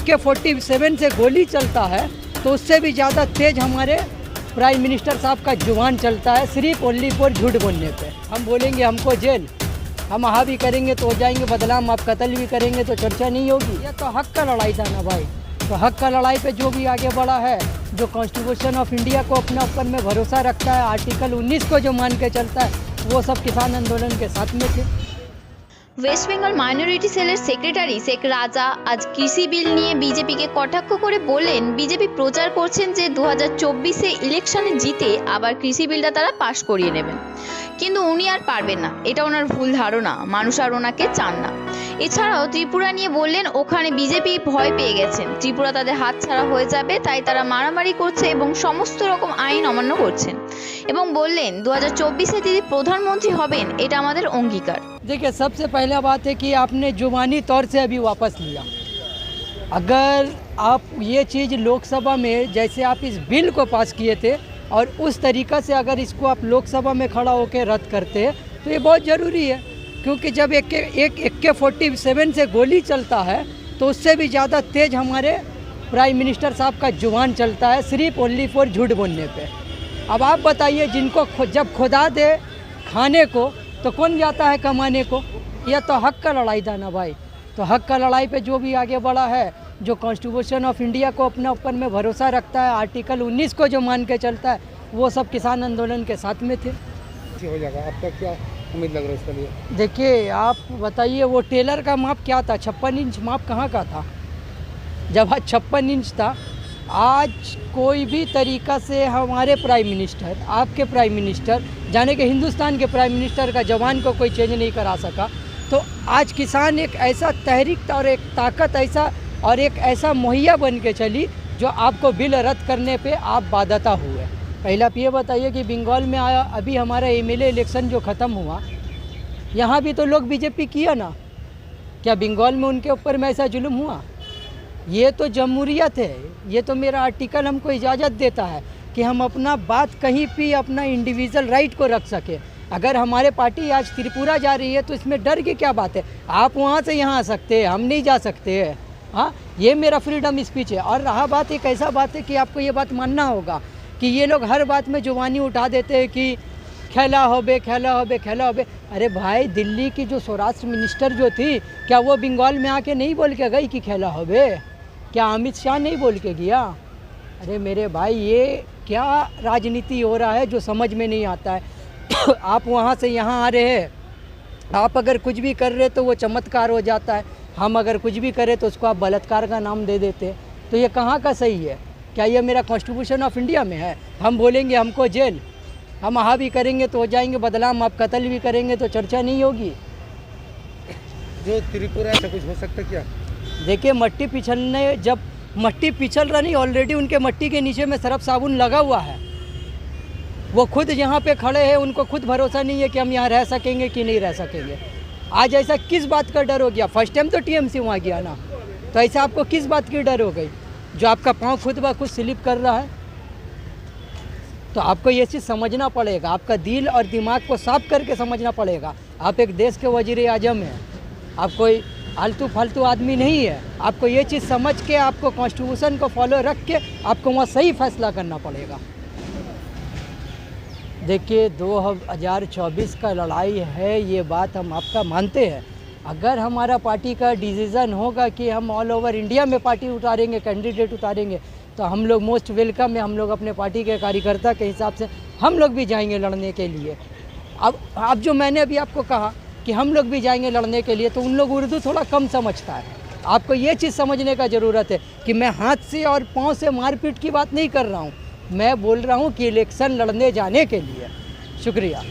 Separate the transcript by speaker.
Speaker 1: AK-47 से गोली चलता है तो उससे भी ज़्यादा तेज़ हमारे प्राइम मिनिस्टर साहब का जुबान चलता है, सिर्फ ओनली फॉर झूठ बोलने पे। हम बोलेंगे हमको जेल, हम हाँ भी करेंगे तो हो जाएंगे बदनाम, आप कत्ल भी करेंगे तो चर्चा नहीं होगी। ये तो हक का लड़ाई था ना भाई, तो हक का लड़ाई पे जो भी आगे बढ़ा है, जो कॉन्स्टिट्यूशन ऑफ इंडिया को अपने ऊपर में भरोसा रखता है, आर्टिकल 19 को जो मान के चलता है, वो सब किसान आंदोलन के साथ में थे।
Speaker 2: ওয়েস্ট বেঙ্গল মাইনরিটি সেলের সেক্রেটারি শেখ রাজা আজ কৃষি বিল নিয়ে বিজেপিকে কটাক্ষ করে বললেন, বিজেপি প্রচার করছেন যে 2024-এ ইলেকশনে জিতে আবার কৃষি বিলটা তারা পাশ করিয়ে নেবেন, কিন্তু উনি আর পারবেন না। এটা ওনার ভুল ধারণা, মানুষ আর ওনাকে চান না। এছাড়াও ত্রিপুরা নিয়ে বললেন ওখানে বিজেপি ভয় পেয়ে গেছেন, ত্রিপুরা তাদের হাতছাড়া হয়ে যাবে, তাই তারা মারামারি করছে এবং সমস্ত রকম আইন অমান্য করছেন, এবং বললেন 2024-এ তিনি প্রধানমন্ত্রী হবেন, এটা আমাদের অঙ্গীকার।
Speaker 1: देखिए, सबसे पहला बात है कि आपने जुबानी तौर से अभी वापस लिया। अगर आप ये चीज़ लोकसभा में जैसे आप इस बिल को पास किए थे और उस तरीक़ा से अगर इसको आप लोकसभा में खड़ा होकर रद्द करते तो ये बहुत ज़रूरी है, क्योंकि जब एक AK-47 से गोली चलता है तो उससे भी ज़्यादा तेज़ हमारे प्राइम मिनिस्टर साहब का जुबान चलता है, सिर्फ ओनली फॉर झूठ बोलने पे। अब आप बताइए, जिनको जब खुदा दे खाने को तो कौन जाता है कमाने को? यह तो हक का लड़ाई था ना भाई, तो हक का लड़ाई पे जो भी आगे बढ़ा है, जो कॉन्स्टिट्यूशन ऑफ इंडिया को अपने ऊपर में भरोसा रखता है, आर्टिकल 19 को जो मान के चलता है, वो सब किसान आंदोलन के साथ में थे।
Speaker 3: हो जाएगा, अब तक क्या उम्मीद लग रहा है इसके लिए?
Speaker 1: देखिए, आप बताइए, वो टेलर का माप क्या था? 56 इंच माप कहाँ का था? जब आज 56 इंच था, आज कोई भी तरीक़ा से हमारे प्राइम मिनिस्टर, आपके प्राइम मिनिस्टर, जाने के हिंदुस्तान के प्राइम मिनिस्टर का जवान को कोई चेंज नहीं करा सका, तो आज किसान एक ऐसा तहरीक और एक ताकत ऐसा और एक ऐसा मुहैया बन के चली जो आपको बिल रद्द करने पे आप बाध्यता हुए। पहला आप ये बताइए कि बंगाल में आया अभी हमारा MLA इलेक्शन जो ख़त्म हुआ, यहाँ भी तो लोग बीजेपी किया ना, क्या बंगाल में उनके ऊपर में ऐसा जुल्म हुआ? ये तो जमहूरियत है, ये तो मेरा आर्टिकल हमको इजाज़त देता है कि हम अपना बात कहीं भी अपना इंडिविजुअल राइट को रख सके। अगर हमारे पार्टी आज त्रिपुरा जा रही है तो इसमें डर की क्या बात है? आप वहाँ से यहाँ आ सकते हैं, हम नहीं जा सकते हैं। हाँ, ये मेरा फ्रीडम स्पीच है। और रहा बात, एक ऐसा बात है कि आपको ये बात मानना होगा कि ये लोग हर बात में जुबानी उठा देते हैं कि खेला होबे खेला होबे खेला होबे। अरे भाई, दिल्ली की जो स्वराष्ट्र मिनिस्टर जो थी, क्या वो बंगाल में आके नहीं बोल के गई कि खेला होबे? क्या अमित शाह नहीं बोल के गया? अरे मेरे भाई, ये क्या राजनीति हो रहा है जो समझ में नहीं आता है। आप वहाँ से यहाँ आ रहे हैं, आप अगर कुछ भी कर रहे तो वो चमत्कार हो जाता है, हम अगर कुछ भी करें तो उसको आप बलात्कार का नाम दे देते। तो ये कहाँ का सही है? क्या ये मेरा कॉन्स्टिट्यूशन ऑफ इंडिया में है? हम बोलेंगे हमको जेल, हम हाँ भी करेंगे तो हो जाएंगे बदनाम, आप कत्ल भी करेंगे तो चर्चा नहीं होगी।
Speaker 3: जो त्रिपुरा से कुछ हो सकता क्या?
Speaker 1: देखिए, मट्टी पिछलने, जब मट्टी पिछल रहा नहीं, ऑलरेडी उनके मट्टी के नीचे में सरफ साबुन लगा हुआ है। वो खुद यहाँ पे खड़े हैं, उनको खुद भरोसा नहीं है कि हम यहाँ रह सकेंगे कि नहीं रह सकेंगे। आज ऐसा किस बात का डर हो गया? फर्स्ट टाइम तो TMC वहाँ गया ना, तो ऐसा आपको किस बात की डर हो गई? जो आपका पाँव खुद ब खुद स्लिप कर रहा है। तो आपको ये चीज़ समझना पड़ेगा, आपका दिल और दिमाग को साफ करके समझना पड़ेगा। आप एक देश के वज़ीर आज़म हैं, आप कोई आलतू फालतू आदमी नहीं है। आपको ये चीज़ समझ के, आपको कॉन्स्टिट्यूशन को फॉलो रख के आपको वहाँ सही फैसला करना पड़ेगा। देखिए, 2024 का लड़ाई है, ये बात हम आपका मानते हैं। अगर हमारा पार्टी का डिसीज़न होगा कि हम ऑल ओवर इंडिया में पार्टी उतारेंगे, कैंडिडेट उतारेंगे, तो हम लोग मोस्ट वेलकम है। हम लोग अपने पार्टी के कार्यकर्ता के हिसाब से हम लोग भी जाएंगे लड़ने के लिए। अब जो मैंने अभी आपको कहा कि हम लोग भी जाएंगे लड़ने के लिए, तो उन लोग उर्दू थोड़ा कम समझता है। आपको ये चीज़ समझने का ज़रूरत है कि मैं हाथ से और पाँव से मारपीट की बात नहीं कर रहा हूँ, मैं बोल रहा हूँ कि इलेक्शन लड़ने जाने के लिए। शुक्रिया।